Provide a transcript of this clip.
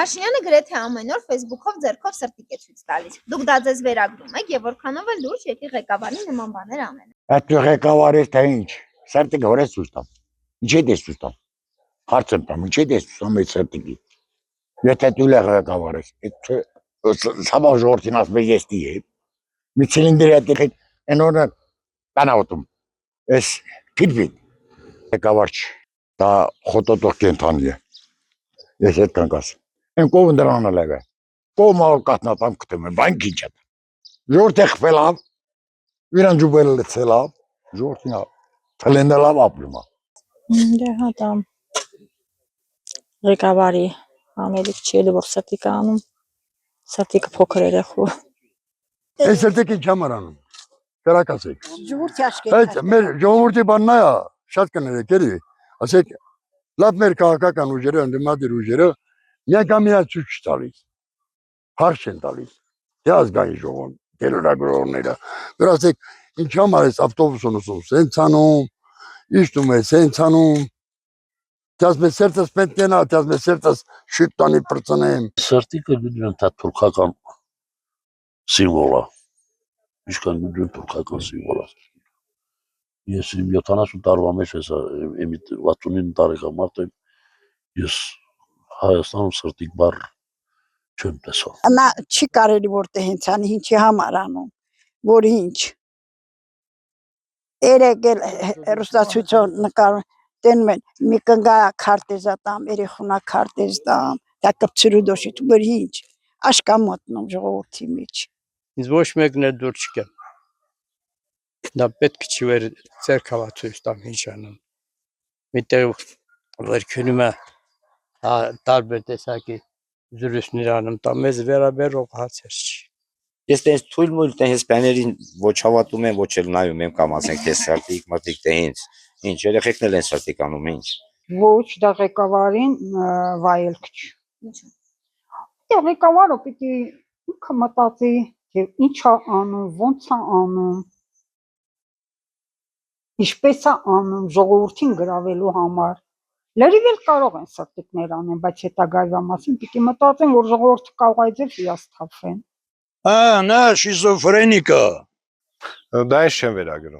Փաշինյանը գրեթե ամեն օր Facebook-ով ձեռքով սրտիկ է ցույց տալիս։ Դուք դա ձեզ վերագրում եք եւ որքանով էլ լուրջ եկի ղեկավարի նման բաներ անեն։ Այդ ղեկավարի թե ինչ, սրտիկը հորես ցույց տամ։ Ինչ է դես ցույց տամ։ Հարց եմ տամ, ինչ է դես ցույց տամ այդ սրտիկի։ Եթե դու լեղ ղեկավար ես, սաբա ժողովրդին ասում ես ես դի եմ։ Մի ցիլինդր հետ այն օրը բանաուտում։ Էս փիլպիտ ղեկավար դա խոտոտող կենթանի է։ Ես այդ կանգ ասեմ։ Այն կողմ դրան լեգը։ Կողմը կատնատամ կտեմ, բան քիչ է։ Ժողովրդը խփելով, իրան ջուբել լցելով, ժողովրդին թլենելով ապրում։ Դե հա դա ղեկավարի ամելիք չի էլի որ սրտիկ անում, սրտիկը փոքր երեխու։ Այս սրտիկը չամար անում, կրակասեք։ Ժողովրդի աշկերտ։ Այդ մեր ժողովրդի բանն է, շատ կներեք էլի, ասեք լավ մեր քաղաքական ուժերը, ընդդիմադիր ուժերը միակամյա ցույց տալիս, հարց են տալիս, թե ազգային ժողովն, դերորագրողները, որ ասեք ինչ համար ես ավտոբուսն ուսում, սենց անում, իշտում ես, սենց անում, դες մեզ սերտս պետք է նա, դες մեզ սերտս շուտանի պրծնեմ։ Սրտիկը գիտեմ, դա թուրքական սիմվոլ է, ինչքան գիտեմ թուրքական սիմվոլ է։ Ես 70 տարվա մեջ ես 69 տարեկան մարդ եմ, ես Հայաստանում սրտիկ բառ չեմ տեսել։ Նա չի կարելի որտե հենց անի ինչի համար անում, որ ինչ։ Երեք էլ հեռուստացույցով նկարում տենում են մի կնգա քարտեզա տամ, երեխունա քարտեզ տամ, դա կպցրու դոշիտ, որ ինչ, աշկա մոտնում ժողովրդի մեջ։ Ինձ ոչ մեկն էլ դուր չկա։ Դա պետք չի վեր ձերքավացույց տամ ինչ անում։ Միտեղ վերքնում է տարբեր տեսակի զրույցներ անում, դա մեզ վերաբերող հարցեր չի։ Ես տես թույլ մույլ տես բաներին ոչ հավատում եմ, ոչ էլ նայում եմ կամ ասենք թե սրտիկ մտիկ թե ինչ երեխեքն էլ են սրտիկ անում ինչ։ Ոչ, դա ղեկավարին վայելք չի։ Դա ղեկավարը պիտի ինքը մտածի, թե ինչ է անում, ոնց է անում, ինչպես է անում ժողովրդին գրավելու համար։ Լրիվ էլ կարող են սրտիկներ անեն, բայց հետագայվա մասին պիտի մտածեն, որ ժողովուրդը կարող է ձեր հիասթափվեն։ Նա շիզոֆրենիկը։ Դա ես չեմ վերագրում։